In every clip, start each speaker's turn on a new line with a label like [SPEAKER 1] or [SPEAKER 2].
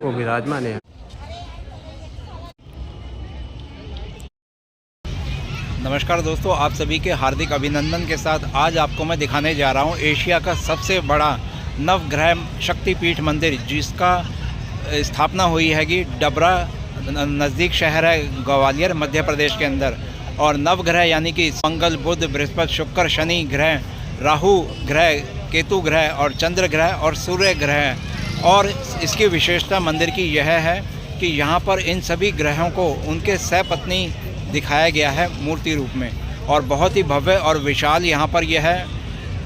[SPEAKER 1] वो विराजमान है।
[SPEAKER 2] नमस्कार दोस्तों, आप सभी के हार्दिक अभिनंदन के साथ आज आपको मैं दिखाने जा रहा हूँ एशिया का सबसे बड़ा नवग्रह शक्तिपीठ मंदिर, जिसका स्थापना हुई है कि डबरा नज़दीक शहर है ग्वालियर मध्य प्रदेश के अंदर। और नवग्रह यानी कि मंगल, बुध, बृहस्पति, शुक्र, शनि ग्रह, राहु ग्रह, केतु ग्रह और चंद्र ग्रह और सूर्य ग्रह। और इसकी विशेषता मंदिर की यह है कि यहाँ पर इन सभी ग्रहों को उनके सहपत्नी दिखाया गया है मूर्ति रूप में, और बहुत ही भव्य और विशाल यहाँ पर यह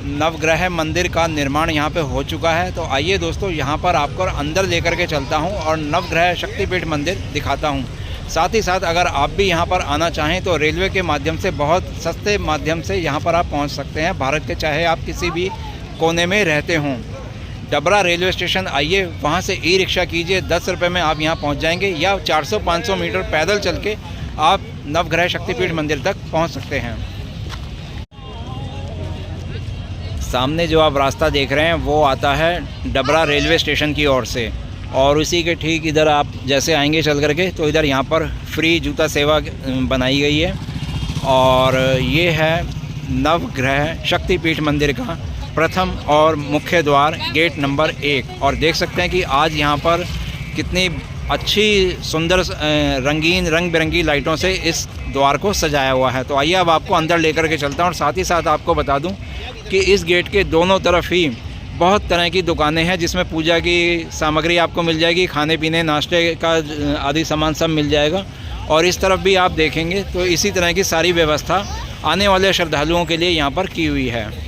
[SPEAKER 2] नवग्रह मंदिर का निर्माण यहाँ पे हो चुका है। तो आइए दोस्तों, यहाँ पर आपको अंदर लेकर के चलता हूँ और नवग्रह शक्तिपीठ मंदिर दिखाता हूँ। साथ ही साथ अगर आप भी यहाँ पर आना चाहें तो रेलवे के माध्यम से, बहुत सस्ते माध्यम से यहाँ पर आप पहुँच सकते हैं, भारत के चाहे आप किसी भी कोने में रहते हों। डबरा रेलवे स्टेशन आइए, वहाँ से ई रिक्शा कीजिए, 10 रुपये में आप यहाँ पहुँच जाएंगे, या 400-500 मीटर पैदल चल के आप नवग्रह शक्तिपीठ मंदिर तक पहुंच सकते हैं। सामने जो आप रास्ता देख रहे हैं वो आता है डबरा रेलवे स्टेशन की ओर से, और उसी के ठीक इधर आप जैसे आएंगे चल करके तो इधर यहाँ पर फ्री जूता सेवा बनाई गई है। और ये है नवग्रह शक्तिपीठ मंदिर का प्रथम और मुख्य द्वार, गेट नंबर 1। और देख सकते हैं कि आज यहाँ पर कितनी अच्छी सुंदर रंगीन रंग बिरंगी लाइटों से इस द्वार को सजाया हुआ है। तो आइए अब आपको अंदर लेकर के चलता हूँ। और साथ ही साथ आपको बता दूं कि इस गेट के दोनों तरफ ही बहुत तरह की दुकानें हैं, जिसमें पूजा की सामग्री आपको मिल जाएगी, खाने पीने नाश्ते का आदि सामान सब मिल जाएगा। और इस तरफ भी आप देखेंगे तो इसी तरह की सारी व्यवस्था आने वाले श्रद्धालुओं के लिए यहाँ पर की हुई है।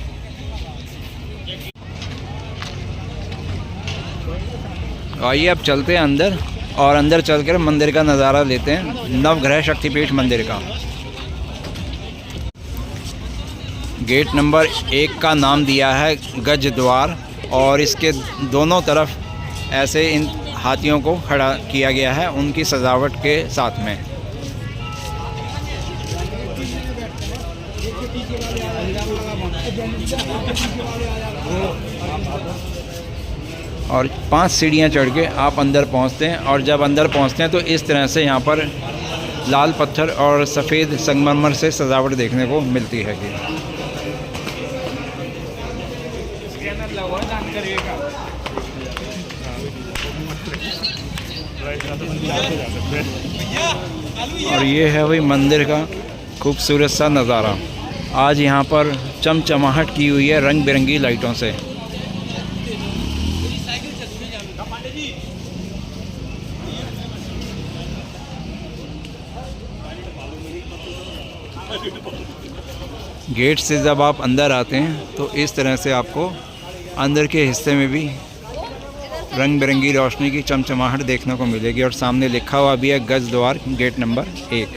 [SPEAKER 2] आइए अब चलते हैं अंदर, और अंदर चलकर मंदिर का नज़ारा लेते हैं, नवग्रह शक्तिपीठ मंदिर का। गेट नंबर 1 का नाम दिया है गज द्वार, और इसके दोनों तरफ ऐसे इन हाथियों को खड़ा किया गया है उनकी सजावट के साथ में। और 5 सीढ़ियाँ चढ़ के आप अंदर पहुँचते हैं, और जब अंदर पहुँचते हैं तो इस तरह से यहाँ पर लाल पत्थर और सफ़ेद संगमरमर से सजावट देखने को मिलती है। और ये है वही मंदिर का खूबसूरत सा नज़ारा। आज यहाँ पर चमचमाहट की हुई है रंग बिरंगी लाइटों से। गेट से जब आप अंदर आते हैं तो इस तरह से आपको अंदर के हिस्से में भी रंग बिरंगी रोशनी की चमचमाहट देखने को मिलेगी। और सामने लिखा हुआ भी है गज द्वार, गेट नंबर 1।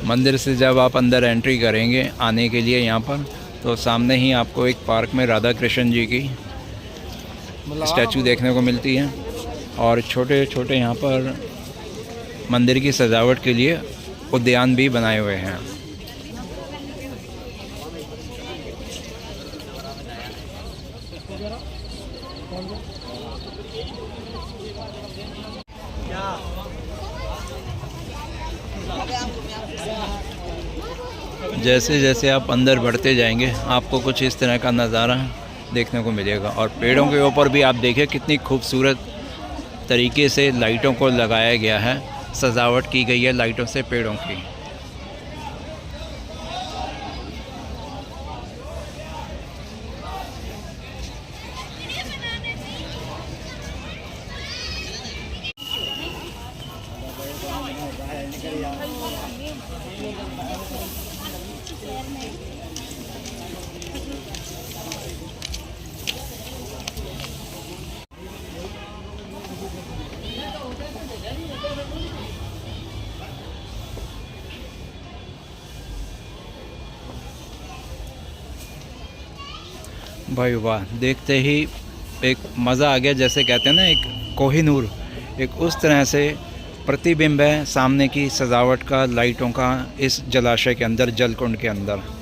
[SPEAKER 2] मंदिर से जब आप अंदर एंट्री करेंगे आने के लिए यहाँ पर, तो सामने ही आपको एक पार्क में राधा कृष्ण जी की स्टैचू देखने को मिलती है, और छोटे छोटे यहाँ पर मंदिर की सजावट के लिए उद्यान भी बनाए हुए हैं। जैसे जैसे आप अंदर बढ़ते जाएंगे आपको कुछ इस तरह का नज़ारा देखने को मिलेगा। और पेड़ों के ऊपर भी आप देखिए कितनी खूबसूरत तरीके से लाइटों को लगाया गया है, सजावट की गई है लाइटों से पेड़ों की। भाई वाह, देखते ही एक मज़ा आ गया। जैसे कहते हैं ना, एक कोहिनूर, एक उस तरह से प्रतिबिंब है सामने की सजावट का, लाइटों का, इस जलाशय के अंदर, जलकुंड के अंदर।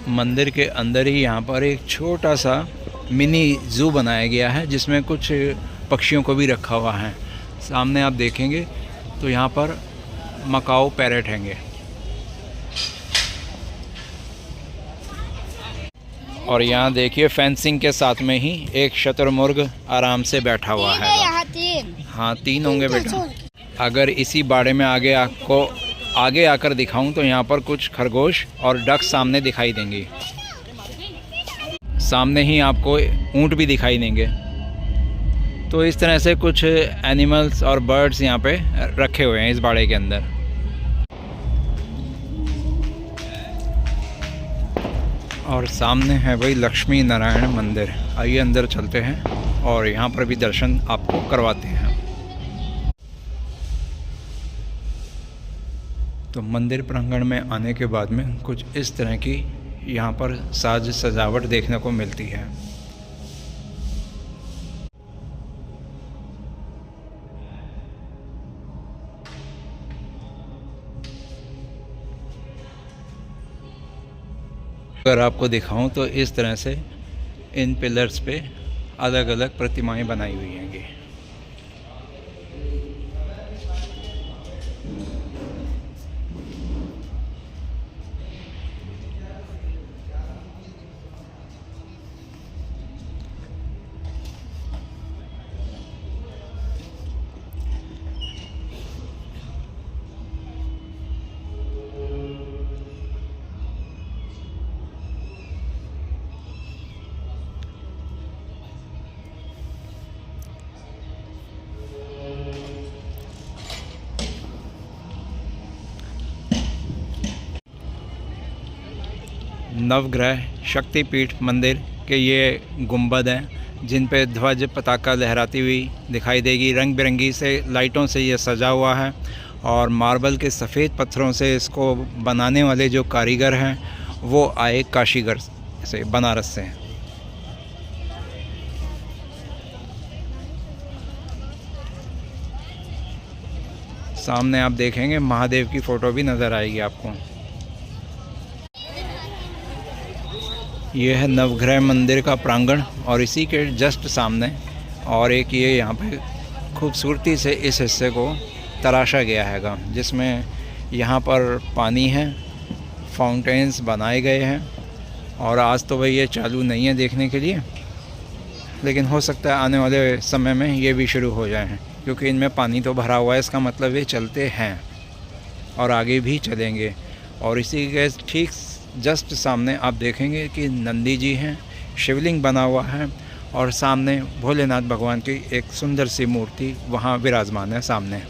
[SPEAKER 2] मंदिर के अंदर ही यहाँ पर एक छोटा सा मिनी ज़ू बनाया गया है, जिसमें कुछ पक्षियों को भी रखा हुआ है। सामने आप देखेंगे तो यहाँ पर मकाओ पैरेट हैंगे, और यहाँ देखिए फेंसिंग के साथ में ही एक शतुरमुर्ग आराम से बैठा हुआ है। हाँ, 3 होंगे बेटा। अगर इसी बाड़े में आगे आकर दिखाऊं तो यहाँ पर कुछ खरगोश और डक सामने दिखाई देंगी। सामने ही आपको ऊंट भी दिखाई देंगे। तो इस तरह से कुछ एनिमल्स और बर्ड्स यहाँ पे रखे हुए हैं इस बाड़े के अंदर। और सामने है भाई लक्ष्मी नारायण मंदिर। आइए अंदर चलते हैं और यहाँ पर भी दर्शन आपको करवाते हैं। तो मंदिर प्रांगण में आने के बाद में कुछ इस तरह की यहाँ पर साज सजावट देखने को मिलती है। अगर आपको दिखाऊं तो इस तरह से इन पिलर्स पे अलग अलग प्रतिमाएं बनाई हुई हैं। नवग्रह शक्तिपीठ मंदिर के ये गुंबद हैं, जिन पे ध्वज पताका लहराती हुई दिखाई देगी। रंग बिरंगी से लाइटों से ये सजा हुआ है, और मार्बल के सफ़ेद पत्थरों से इसको बनाने वाले जो कारीगर हैं वो आए काशीगढ़ से, बनारस से। सामने आप देखेंगे महादेव की फ़ोटो भी नज़र आएगी आपको। यह है नवग्रह मंदिर का प्रांगण, और इसी के जस्ट सामने और एक ये यहाँ पे खूबसूरती से इस हिस्से को तराशा गया हैगा, जिसमें यहाँ पर पानी है, फाउंटेन्स बनाए गए हैं। और आज तो भाई ये चालू नहीं है देखने के लिए, लेकिन हो सकता है आने वाले समय में ये भी शुरू हो जाए, क्योंकि इनमें पानी तो भरा हुआ है। इसका मतलब ये चलते हैं और आगे भी चलेंगे। और इसी के ठीक जस्ट सामने आप देखेंगे कि नंदी जी हैं, शिवलिंग बना हुआ है, और सामने भोलेनाथ भगवान की एक सुंदर सी मूर्ति वहाँ विराजमान है सामने।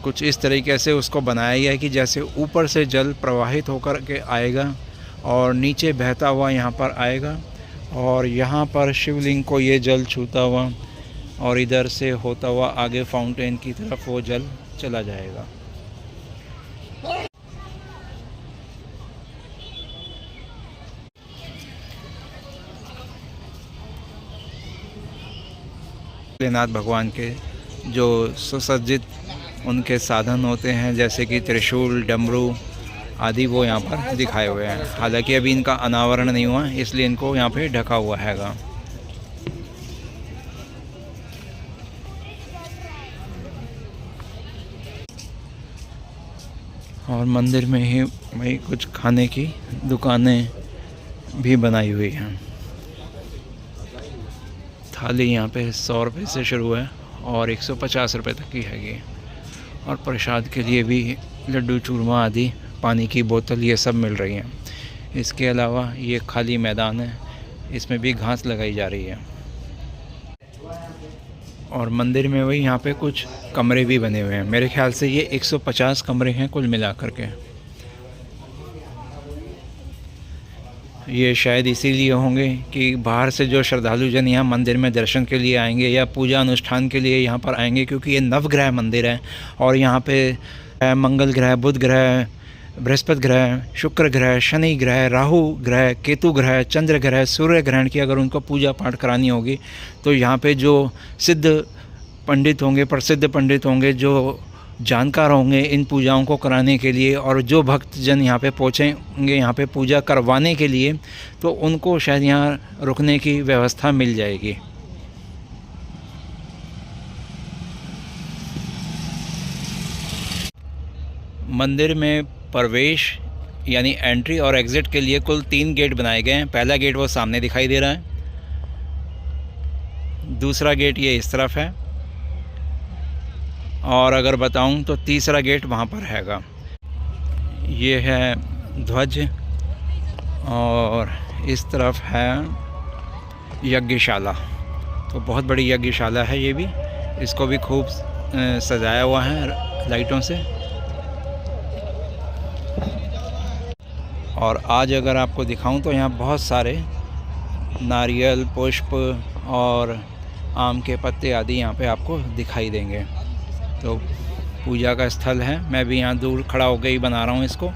[SPEAKER 2] कुछ इस तरीके से उसको बनाया गया है कि जैसे ऊपर से जल प्रवाहित होकर के आएगा और नीचे बहता हुआ यहाँ पर आएगा, और यहाँ पर शिवलिंग को ये जल छूता हुआ और इधर से होता हुआ आगे फाउंटेन की तरफ वो जल चला जाएगा। भोलेनाथ भगवान के जो सुसज्जित उनके साधन होते हैं, जैसे कि त्रिशूल, डमरू आदि, वो यहाँ पर दिखाए हुए हैं। हालांकि अभी इनका अनावरण नहीं हुआ, इसलिए इनको यहाँ पे ढका हुआ हैगा। और मंदिर में ही वही कुछ खाने की दुकानें भी बनाई हुई हैं। थाली यहाँ पे 100 रुपये से शुरू है और 150 रुपये तक की हैगी। और प्रसाद के लिए भी लड्डू, चूरमा आदि, पानी की बोतल, ये सब मिल रही हैं। इसके अलावा ये खाली मैदान है, इसमें भी घास लगाई जा रही है। और मंदिर में वही यहाँ पे कुछ कमरे भी बने हुए हैं। मेरे ख्याल से ये 150 कमरे हैं कुल मिलाकर के। ये शायद इसीलिए होंगे कि बाहर से जो श्रद्धालु जन यहाँ मंदिर में दर्शन के लिए आएंगे या पूजा अनुष्ठान के लिए यहाँ पर आएंगे, क्योंकि ये नवग्रह मंदिर है और यहाँ पे मंगल ग्रह, बुध ग्रह, बृहस्पति ग्रह, शुक्र ग्रह, शनि ग्रह, राहु ग्रह, केतु ग्रह, चंद्र ग्रह, सूर्य ग्रहण की अगर उनको पूजा पाठ करानी होगी तो यहाँ पे जो सिद्ध पंडित होंगे, प्रसिद्ध पंडित होंगे, जो जानकार होंगे इन पूजाओं को कराने के लिए, और जो भक्तजन यहाँ पे पहुँचेंगे यहाँ पे पूजा करवाने के लिए, तो उनको शायद यहाँ रुकने की व्यवस्था मिल जाएगी। मंदिर में प्रवेश यानी एंट्री और एग्ज़िट के लिए कुल 3 गेट बनाए गए हैं। पहला गेट वो सामने दिखाई दे रहा है, दूसरा गेट ये इस तरफ है, और अगर बताऊं तो तीसरा गेट वहाँ पर हैगा। ये है ध्वज, और इस तरफ है यज्ञशाला। तो बहुत बड़ी यज्ञशाला है ये भी, इसको भी खूब सजाया हुआ है लाइटों से। और आज अगर आपको दिखाऊं तो यहाँ बहुत सारे नारियल, पुष्प और आम के पत्ते आदि यहाँ पे आपको दिखाई देंगे। तो पूजा का स्थल है, मैं भी यहाँ दूर खड़ा होकर ही बना रहा हूँ इसको।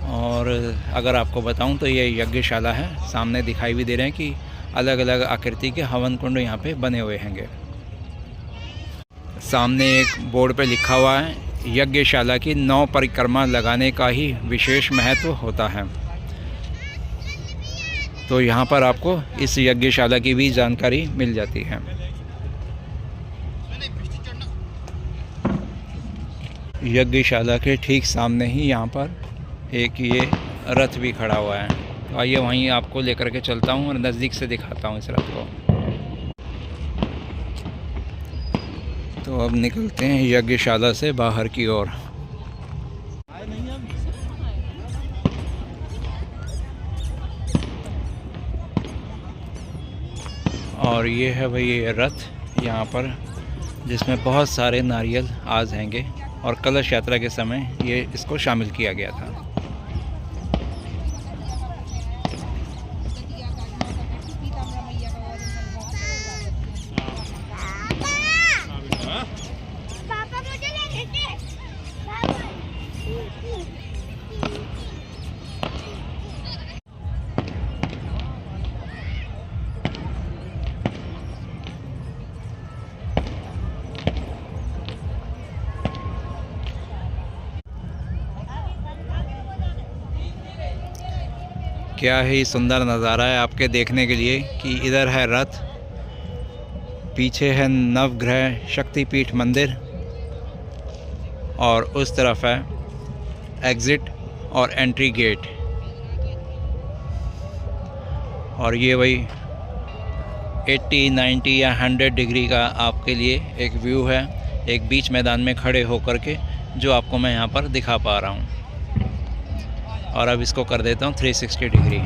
[SPEAKER 2] और अगर आपको बताऊँ तो ये यज्ञशाला है, सामने दिखाई भी दे रहे हैं कि अलग अलग आकृति के हवन कुंड यहाँ पे बने हुए हैंगे। सामने एक बोर्ड पे लिखा हुआ है, यज्ञशाला की 9 परिक्रमा लगाने का ही विशेष महत्व होता है। तो यहाँ पर आपको इस यज्ञशाला की भी जानकारी मिल जाती है। यज्ञशाला के ठीक सामने ही यहाँ पर एक ये रथ भी खड़ा हुआ है। तो आइए वहीं आपको लेकर के चलता हूँ और नज़दीक से दिखाता हूँ इस रथ को। तो अब निकलते हैं यज्ञशाला से बाहर की ओर। और ये है भाई ये रथ यहाँ पर, जिसमें बहुत सारे नारियल आज हैंगे, और कलश यात्रा के समय ये इसको शामिल किया गया था। क्या ही सुंदर नज़ारा है आपके देखने के लिए कि इधर है रथ, पीछे है नवग्रह शक्तिपीठ मंदिर, और उस तरफ है एग्ज़िट और एंट्री गेट। और ये वही 80, 90 या 100 डिग्री का आपके लिए एक व्यू है, एक बीच मैदान में खड़े होकर के, जो आपको मैं यहाँ पर दिखा पा रहा हूँ। और अब इसको कर देता हूँ 360 डिग्री।